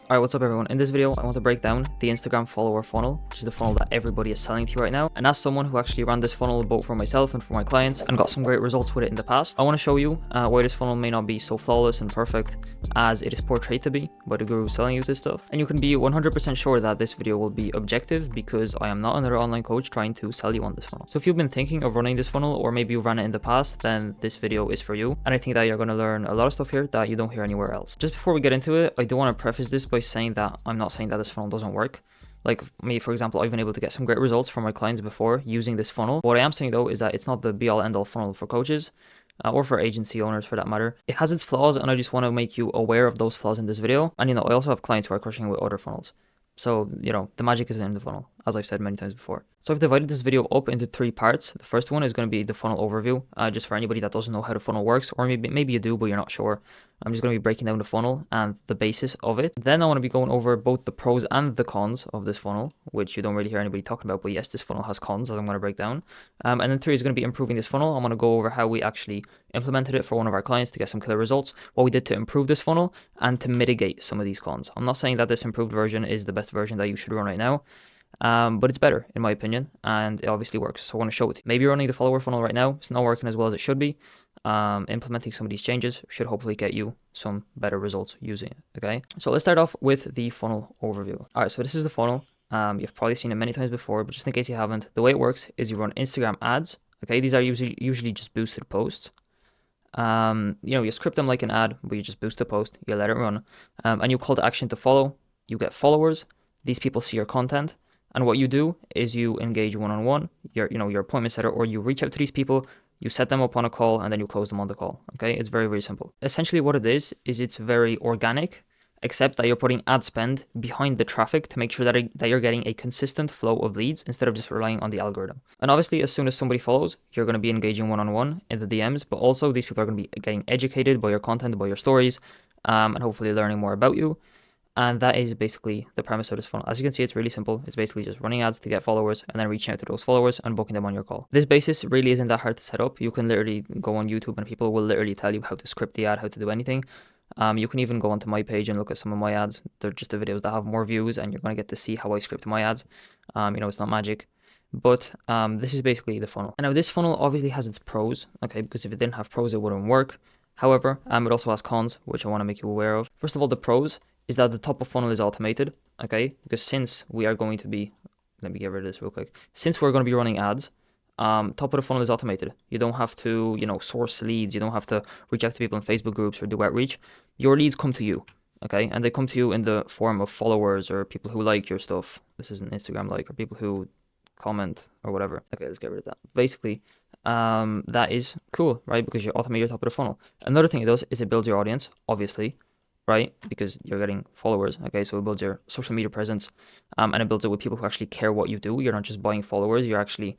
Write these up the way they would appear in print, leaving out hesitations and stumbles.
Alright, what's up everyone? In this video, I want to break down the Instagram follower funnel, which is the funnel that everybody is selling to you right now. And as someone who actually ran this funnel both for myself and for my clients and got some great results with it in the past, I want to show you why this funnel may not be so flawless and perfect as it is portrayed to be by the guru selling you this stuff. And you can be 100% sure that this video will be objective because I am not another online coach trying to sell you on this funnel. So if you've been thinking of running this funnel, or maybe you've run it in the past, then this video is for you. And I think that you're going to learn a lot of stuff here that you don't hear anywhere else. Just before we get into it, I do want to preface this by saying that I'm not saying that this funnel doesn't work. Like me, for example, I've been able to get some great results from my clients before using this funnel. What I am saying though is that it's not the be all end all funnel for coaches or for agency owners for that matter. It has its flaws, and I just want to make you aware of those flaws in this video. And I also have clients who are crushing with other funnels. So, the magic isn't in the funnel, as I've said many times before. So I've divided this video up into 3 parts. The first one is going to be the funnel overview, just for anybody that doesn't know how the funnel works, or maybe you do, but you're not sure. I'm just going to be breaking down the funnel and the basis of it. Then I want to be going over both the pros and the cons of this funnel, which you don't really hear anybody talking about, but yes, this funnel has cons, as I'm going to break down. And then 3 is going to be improving this funnel. I'm going to go over how we actually implemented it for one of our clients to get some killer results, what we did to improve this funnel, and to mitigate some of these cons. I'm not saying that this improved version is the best version that you should run right now, but it's better in my opinion, and it obviously works. So I want to show it to you. Maybe you're running the follower funnel right now, it's not working as well as it should be. Implementing some of these changes should hopefully get you some better results using it. Okay, so let's start off with the funnel overview. All right, so this is the funnel. You've probably seen it many times before, but just in case you haven't, the way it works is you run Instagram ads. Okay, these are usually just boosted posts. You script them like an ad, but you just boost the post, you let it run, and you call to action to follow. You get followers. These people see your content, and what you do is you engage one-on-one, your appointment setter, or you reach out to these people, you set them up on a call, and then you close them on the call. Okay, it's very, very simple. Essentially what it is it's very organic, except that you're putting ad spend behind the traffic to make sure that you're getting a consistent flow of leads instead of just relying on the algorithm. And obviously, as soon as somebody follows, you're going to be engaging one-on-one in the DMs, but also these people are going to be getting educated by your content, by your stories, and hopefully learning more about you. And that is basically the premise of this funnel. As you can see, it's really simple. It's basically just running ads to get followers and then reaching out to those followers and booking them on your call. This basis really isn't that hard to set up. You can literally go on YouTube and people will literally tell you how to script the ad, how to do anything. You can even go onto my page and look at some of my ads. They're just the videos that have more views, and you're going to get to see how I script my ads. It's not magic. But this is basically the funnel. And now this funnel obviously has its pros, okay, because if it didn't have pros, it wouldn't work. However, it also has cons, which I want to make you aware of. First of all, the pros is that the top of funnel is automated, okay? Because since we are going to be, let me get rid of this real quick. Since we're going to be running ads, top of the funnel is automated. You don't have to, source leads. You don't have to reach out to people in Facebook groups or do outreach. Your leads come to you, okay? And they come to you in the form of followers or people who like your stuff. This is an Instagram like, or people who comment or whatever. Okay, let's get rid of that. Basically, that is cool, right? Because you automate your top of the funnel. Another thing it does is it builds your audience, obviously, right? Because you're getting followers, okay? So it builds your social media presence, and it builds it with people who actually care what you do. You're not just buying followers, you're actually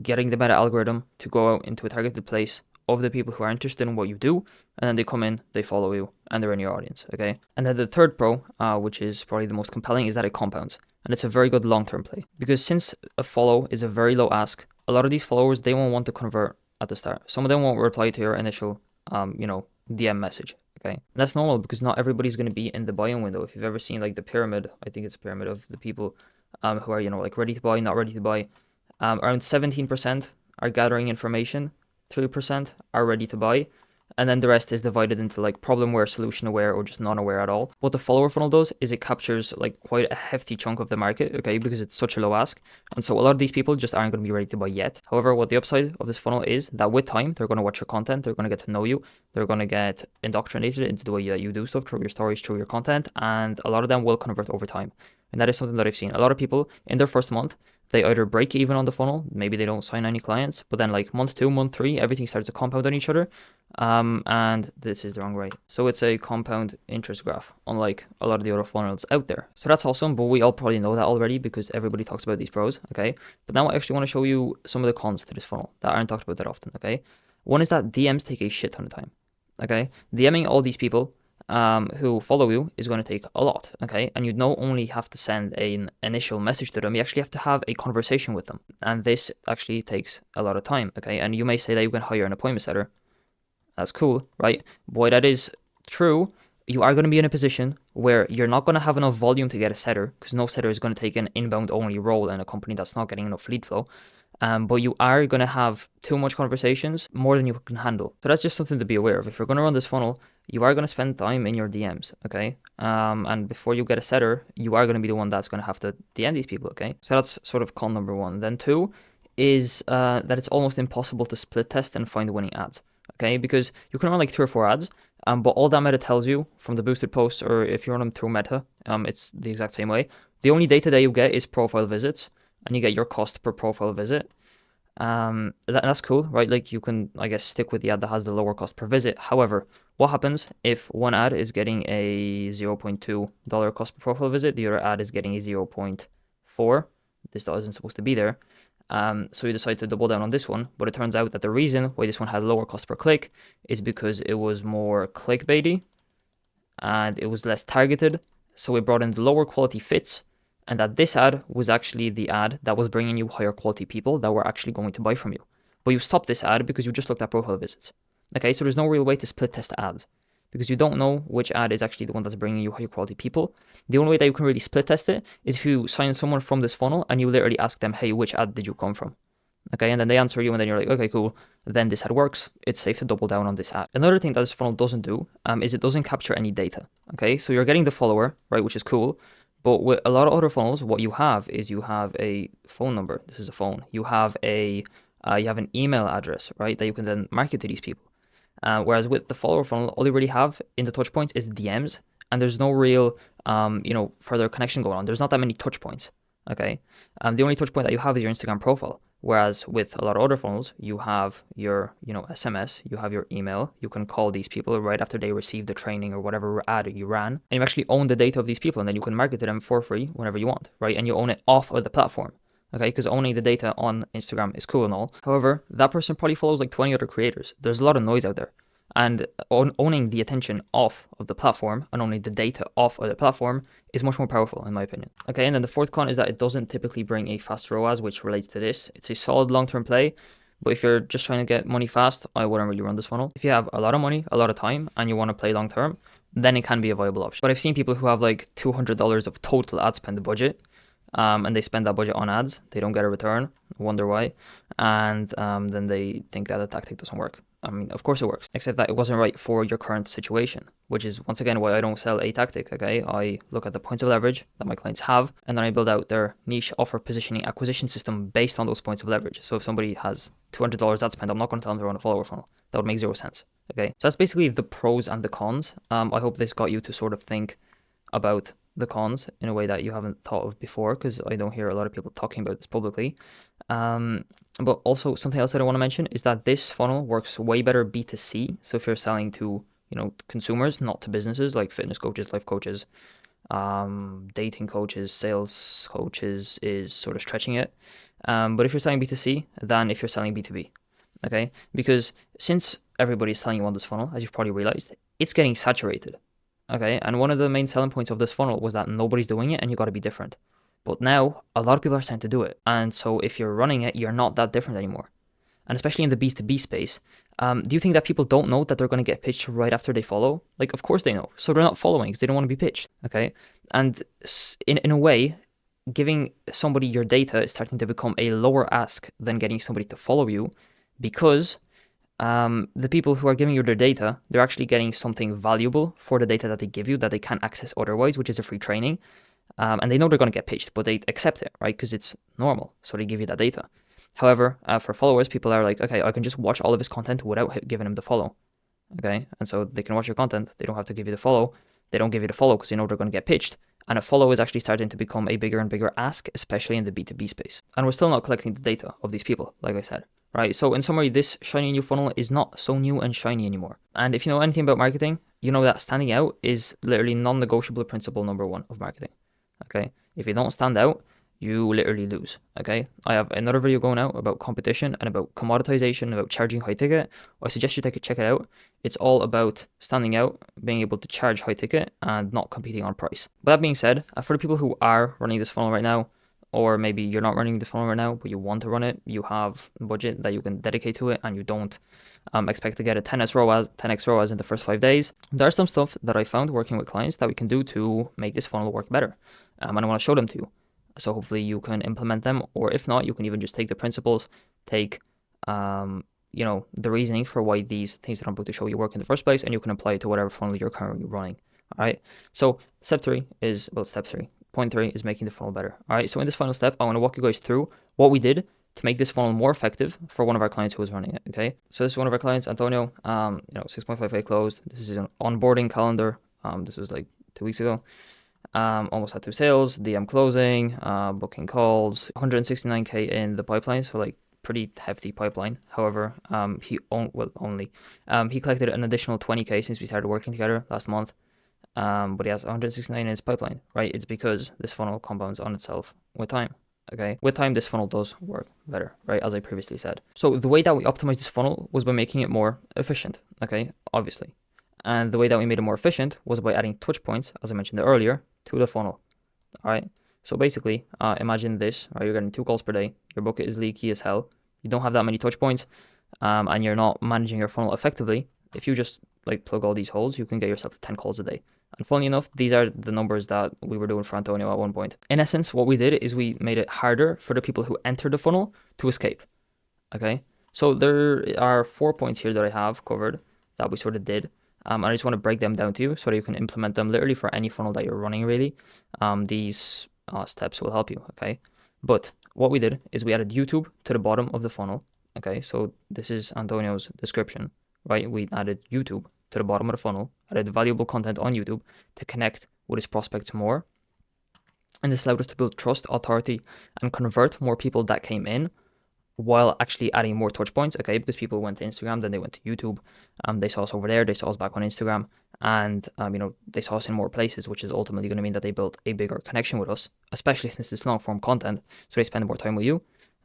getting the meta algorithm to go out into a targeted place of the people who are interested in what you do, and then they come in, they follow you, and they're in your audience, okay? And then the third pro, which is probably the most compelling, is that it compounds. And it's a very good long-term play. Because since a follow is a very low ask, a lot of these followers, they won't want to convert at the start. Some of them won't reply to your initial, DM message. Okay, and that's normal because not everybody's going to be in the buy-in window. If you've ever seen like the pyramid, I think it's a pyramid of the people who are, ready to buy, not ready to buy. Around 17% are gathering information, 3% are ready to buy, and then the rest is divided into like problem aware, solution aware, or just non-aware at all. What the follower funnel does is it captures like quite a hefty chunk of the market, okay, because it's such a low ask. And so a lot of these people just aren't going to be ready to buy yet. However, what the upside of this funnel is that with time, they're going to watch your content, they're going to get to know you, they're going to get indoctrinated into the way that you do stuff through your stories, through your content, and a lot of them will convert over time. And that is something that I've seen. A lot of people in their first month, they either break even on the funnel, maybe they don't sign any clients, but then like month 2, month 3, everything starts to compound on each other. And this is the wrong way. So it's a compound interest graph, unlike a lot of the other funnels out there. So that's awesome, but we all probably know that already because everybody talks about these pros, okay? But now I actually want to show you some of the cons to this funnel that aren't talked about that often, okay? One is that DMs take a shit ton of time, okay? DMing all these people who follow you is going to take a lot, okay? And you don't only have to send an initial message to them, you actually have to have a conversation with them. And this actually takes a lot of time, okay? And you may say that you can hire an appointment setter. That's cool, right? Boy, that is true you are going to be in a position where you're not going to have enough volume to get a setter, because no setter is going to take an inbound only role in a company that's not getting enough lead flow. But you are going to have too much conversations, more than you can handle. So that's just something to be aware of. If you're going to run this funnel, you are going to spend time in your DMs, okay? And before you get a setter, you are going to be the one that's going to have to DM these people, okay? So that's sort of con number one. Then two is that it's almost impossible to split test and find winning ads, okay? Because you can run like 3 or 4 ads, but all that Meta tells you from the boosted posts, or if you run them through Meta, it's the exact same way. The only data that you get is profile visits, and you get your cost per profile visit. That's cool, right? Like you can, I guess, stick with the ad that has the lower cost per visit. However, what happens if one ad is getting a $0.2 cost per profile visit, the other ad is getting a 0.4? This dollar isn't supposed to be there. So you decide to double down on this one, but it turns out that the reason why this one had lower cost per click is because it was more clickbaity and it was less targeted. So we brought in the lower quality fits, and that this ad was actually the ad that was bringing you higher quality people that were actually going to buy from you. But you stopped this ad because you just looked at profile visits. Okay, so there's no real way to split test ads because you don't know which ad is actually the one that's bringing you higher quality people. The only way that you can really split test it is if you sign someone from this funnel and you literally ask them, hey, which ad did you come from? Okay, and then they answer you, and then you're like, okay, cool. Then this ad works. It's safe to double down on this ad. Another thing that this funnel doesn't do is it doesn't capture any data. Okay, so you're getting the follower, right, which is cool. But with a lot of other funnels, what you have is you have a phone number. This is a phone. You have an email address, right, that you can then market to these people. Whereas with the follower funnel, all you really have in the touch points is DMs, and there's no real, further connection going on. There's not that many touch points. Okay, the only touch point that you have is your Instagram profile. Whereas with a lot of other funnels, you have your, SMS, you have your email, you can call these people right after they receive the training or whatever ad you ran, and you actually own the data of these people, and then you can market to them for free whenever you want, right? And you own it off of the platform, okay? Because owning the data on Instagram is cool and all. However, that person probably follows like 20 other creators. There's a lot of noise out there. And owning the attention off of the platform and owning the data off of the platform is much more powerful, in my opinion. Okay, and then the fourth con is that it doesn't typically bring a fast ROAS, which relates to this. It's a solid long-term play, but if you're just trying to get money fast, I wouldn't really run this funnel. If you have a lot of money, a lot of time, and you want to play long-term, then it can be a viable option. But I've seen people who have like $200 of total ad spend budget, and they spend that budget on ads. They don't get a return, wonder why, and then they think that the tactic doesn't work. I mean, of course it works, except that it wasn't right for your current situation, which is once again why I don't sell a tactic, okay? I look at the points of leverage that my clients have, and then I build out their niche offer positioning acquisition system based on those points of leverage. So if somebody has $200 ad spend, I'm not going to tell them to run a follower funnel. That would make zero sense, okay? So that's basically the pros and the cons. I hope this got you to sort of think about the cons in a way that you haven't thought of before, because I don't hear a lot of people talking about this publicly. But also something else that I want to mention is that this funnel works way better B2C. So if you're selling to, consumers, not to businesses like fitness coaches, life coaches, dating coaches, sales coaches is sort of stretching it. But if you're selling B2C, than if you're selling B2B, okay? Because since everybody's selling you on this funnel, as you've probably realized, it's getting saturated, okay? And one of the main selling points of this funnel was that nobody's doing it and you got to be different. But now a lot of people are starting to do it. And so if you're running it, you're not that different anymore. And especially in the B2B space, do you think that people don't know that they're going to get pitched right after they follow? Like, of course they know. So they're not following because they don't want to be pitched, okay? And in a way, giving somebody your data is starting to become a lower ask than getting somebody to follow you, because the people who are giving you their data, they're actually getting something valuable for the data that they give you that they can't access otherwise, which is a free training. And they know they're going to get pitched, but they accept it, right? Because it's normal. So they give you that data. However, for followers, people are like, okay, I can just watch all of his content without giving him the follow. Okay. And so they can watch your content. They don't have to give you the follow. They don't give you the follow because they know they're going to get pitched. And a follow is actually starting to become a bigger and bigger ask, especially in the B2B space. And we're still not collecting the data of these people, like I said, right? So in summary, this shiny new funnel is not so new and shiny anymore. And if you know anything about marketing, you know that standing out is literally non-negotiable principle number 1 of marketing. Okay, if you don't stand out, you literally lose. Okay, I have another video going out about competition and about commoditization, about charging high ticket. I suggest you check it out. It's all about standing out, being able to charge high ticket and not competing on price. But that being said, for the people who are running this funnel right now, or maybe you're not running the funnel right now, but you want to run it, you have budget that you can dedicate to it, and you don't expect to get a 10x ROAS in the first 5 days. There's some stuff that I found working with clients that we can do to make this funnel work better. And I want to show them to you. So hopefully you can implement them, or if not, you can even just take the principles, take the reasoning for why these things that I'm about to show you work in the first place, and you can apply it to whatever funnel you're currently running. All right. So step 3 is, point 3 is making the funnel better. All right. So in this final step, I want to walk you guys through what we did to make this funnel more effective for one of our clients who was running it. Okay. So this is one of our clients, Antonio. 6.5K closed. This is an onboarding calendar. This was like 2 weeks ago. Almost had 2 sales, DM closing, booking calls, 169K in the pipeline. So like pretty hefty pipeline. However, he collected an additional 20K since we started working together last month. But he has 169 in his pipeline, right? It's because this funnel compounds on itself with time. Okay, with time, this funnel does work better, right? As I previously said. So the way that we optimized this funnel was by making it more efficient. Okay, obviously. And the way that we made it more efficient was by adding touch points, as I mentioned earlier, to the funnel. All right. So basically, imagine this, right? You're getting 2 calls per day. Your bucket is leaky as hell. You don't have that many touch points, and you're not managing your funnel effectively. If you just like plug all these holes, you can get yourself to 10 calls a day. And funnily enough, these are the numbers that we were doing for Antonio at one point. In essence, what we did is we made it harder for the people who enter the funnel to escape. Okay. So there are 4 points here that I have covered that we sort of did. And I just want to break them down to you so that you can implement them literally for any funnel that you're running, really. These steps will help you, okay? But what we did is we added YouTube to the bottom of the funnel, okay? So this is Antonio's description, right? We added YouTube to the bottom of the funnel, added valuable content on YouTube to connect with his prospects more. And this allowed us to build trust, authority, and convert more people that came in while actually adding more touch points, okay? Because people went to Instagram, then they went to YouTube, they saw us over there, they saw us back on Instagram, and they saw us in more places, which is ultimately going to mean that they built a bigger connection with us, especially since it's long form content, so they spend more time with you.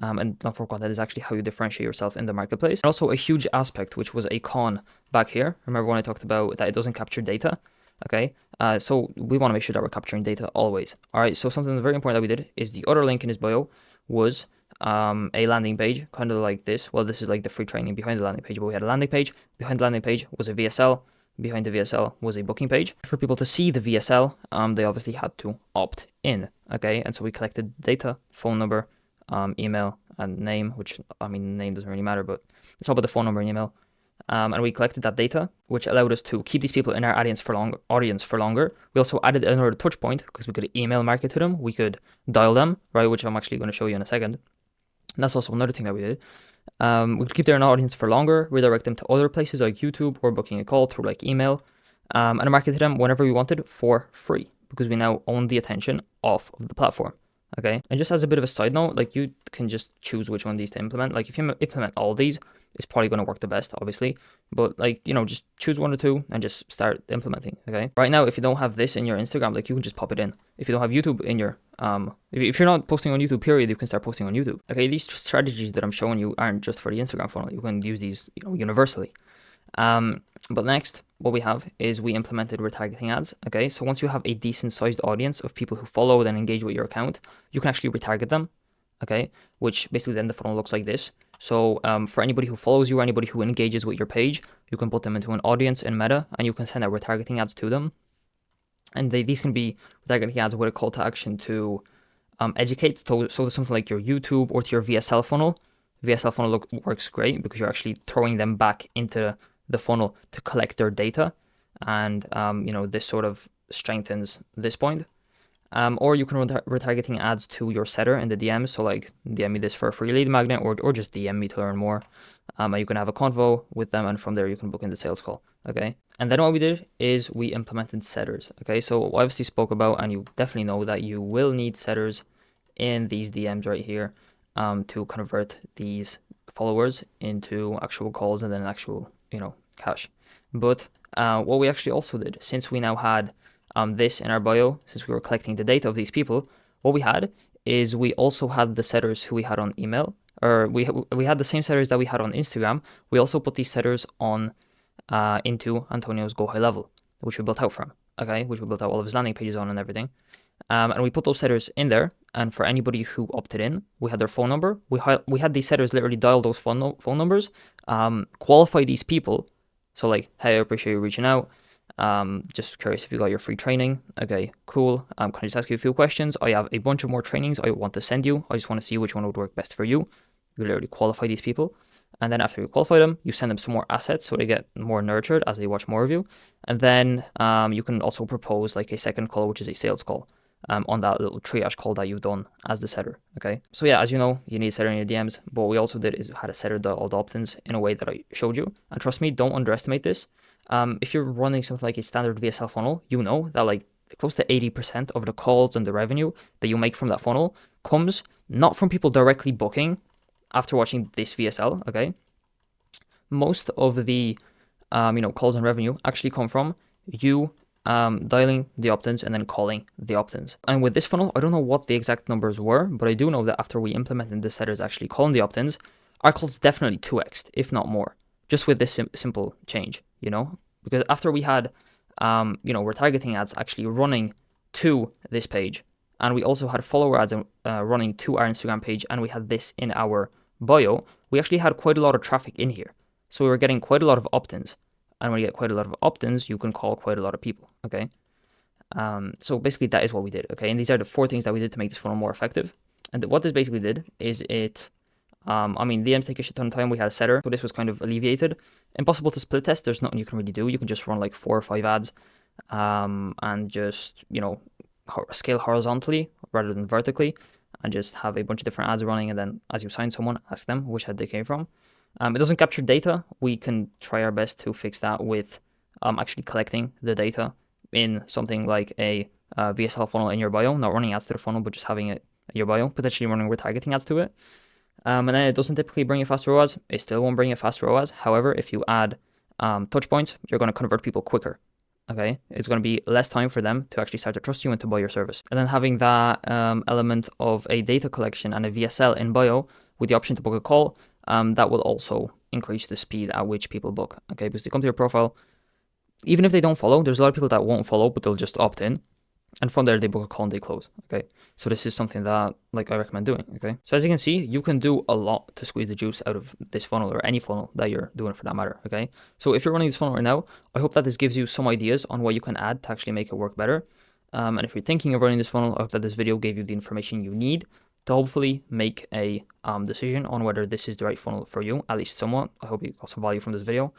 And long form content is actually how you differentiate yourself in the marketplace. And also a huge aspect, which was a con back here. Remember when I talked about that it doesn't capture data? Okay, so we want to make sure that we're capturing data always. All right, so something very important that we did is the other link in his bio was a landing page, kind of like this. Well, this is like the free training behind the landing page, but we had a landing page. Behind the landing page was a VSL. Behind the VSL was a booking page. For people to see the VSL, they obviously had to opt in, okay? And so we collected data, phone number, email, and name, which, I mean, name doesn't really matter, but it's all about the phone number and email. And we collected that data, which allowed us to keep these people in our audience for longer. We also added another touch point because we could email market to them. We could dial them, right, which I'm actually going to show you in a second. And that's also another thing that we did. We could keep their audience for longer, redirect them to other places like YouTube or booking a call through like email, and market to them whenever we wanted for free because we now own the attention of the platform. Okay, and just as a bit of a side note, like you can just choose which one of these to implement. Like if you implement all these, it's probably going to work the best, obviously. But like, just choose 1 or 2 and just start implementing, okay? Right now, if you don't have this in your Instagram, like you can just pop it in. If you don't have YouTube in your, if you're not posting on YouTube, period, you can start posting on YouTube. Okay, these strategies that I'm showing you aren't just for the Instagram funnel. You can use these, universally. But next, what we have is we implemented retargeting ads. Okay, so once you have a decent sized audience of people who follow and engage with your account, you can actually retarget them. Okay, which basically then the funnel looks like this. So for anybody who follows you, anybody who engages with your page, you can put them into an audience in Meta, and you can send out retargeting ads to them. And these can be retargeting ads with a call to action to educate. So something like your YouTube or to your VSL funnel. VSL funnel works great because you're actually throwing them back into the funnel to collect their data, and this sort of strengthens this point. Or you can run retargeting ads to your setter in the DMs. So like DM me this for a free lead magnet, or just DM me to learn more. And you can have a convo with them, and from there you can book in the sales call. Okay. And then what we did is we implemented setters. Okay. So obviously spoke about, and you definitely know that you will need setters in these DMs right here to convert these followers into actual calls and then actual, cash. But what we actually also did, since we now had this in our bio, since we were collecting the data of these people, what we had is we also had the setters who we had on email, or we had the same setters that we had on Instagram. We also put these setters on into Antonio's Go High Level, which we built out from, okay, which we built out all of his landing pages on and everything. And we put those setters in there, and for anybody who opted in, we had their phone number. We had these setters literally dial those phone numbers, qualify these people. So like, hey, I appreciate you reaching out. Just curious if you got your free training. Okay, cool. Can I just ask you a few questions? I have a bunch of more trainings I want to send you. I just want to see which one would work best for you. You literally qualify these people. And then after you qualify them, you send them some more assets so they get more nurtured as they watch more of you. And then you can also propose like a second call, which is a sales call, on that little triage call that you've done as the setter. Okay. So yeah, as you know, you need a setter in your DMs. But what we also did is had a setter dial all the opt-ins in a way that I showed you. And trust me, don't underestimate this. If you're running something like a standard VSL funnel, you know that like close to 80% of the calls and the revenue that you make from that funnel comes not from people directly booking after watching this VSL, okay? Most of the calls and revenue actually come from you dialing the opt-ins and then calling the opt-ins. And with this funnel, I don't know what the exact numbers were, but I do know that after we implemented the setters actually calling the opt-ins, our calls definitely 2x'd, if not more, just with this simple change, because after we had retargeting ads actually running to this page, and we also had follower ads running to our Instagram page, and we had this in our bio, we actually had quite a lot of traffic in here. So we were getting quite a lot of opt-ins. And when you get quite a lot of opt-ins, you can call quite a lot of people, okay? So basically that is what we did, okay? And these are the 4 things that we did to make this funnel more effective. And what this basically did is DMs take a shit ton of time. We had a setter, so this was kind of alleviated. Impossible to split test. There's nothing you can really do. You can just run like 4 or 5 ads and just, scale horizontally rather than vertically and just have a bunch of different ads running. And then as you sign someone, ask them which ad they came from. It doesn't capture data. We can try our best to fix that with actually collecting the data in something like a VSL funnel in your bio, not running ads to the funnel, but just having it in your bio, potentially running retargeting ads to it. And then it doesn't typically bring you faster ROAS. It still won't bring you faster ROAS. However, if you add touch points, you're going to convert people quicker. Okay, it's going to be less time for them to actually start to trust you and to buy your service. And then having that element of a data collection and a VSL in bio with the option to book a call, that will also increase the speed at which people book. Okay, because they come to your profile, even if they don't follow, there's a lot of people that won't follow, but they'll just opt in. And from there, they book a call and they close, okay? So this is something that, I recommend doing, okay? So as you can see, you can do a lot to squeeze the juice out of this funnel or any funnel that you're doing for that matter, okay? So if you're running this funnel right now, I hope that this gives you some ideas on what you can add to actually make it work better. And if you're thinking of running this funnel, I hope that this video gave you the information you need to hopefully make a decision on whether this is the right funnel for you, at least somewhat. I hope you got some value from this video.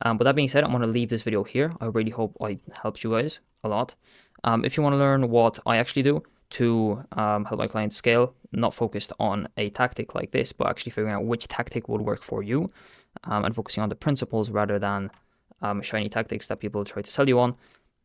But that being said, I'm going to leave this video here. I really hope I helped you guys a lot. If you want to learn what I actually do to help my clients scale, not focused on a tactic like this, but actually figuring out which tactic would work for you and focusing on the principles rather than shiny tactics that people try to sell you on,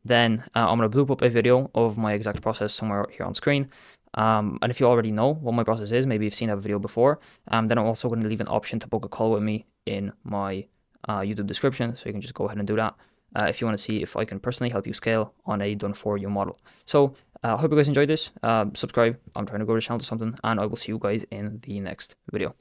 then I'm going to bloop up a video of my exact process somewhere here on screen. And if you already know what my process is, maybe you've seen that video before, then I'm also going to leave an option to book a call with me in my YouTube description, so you can just go ahead and do that if you want to see if I can personally help you scale on a done-for-you model. So I hope you guys enjoyed this. Subscribe. I'm trying to grow the channel to something, and I will see you guys in the next video.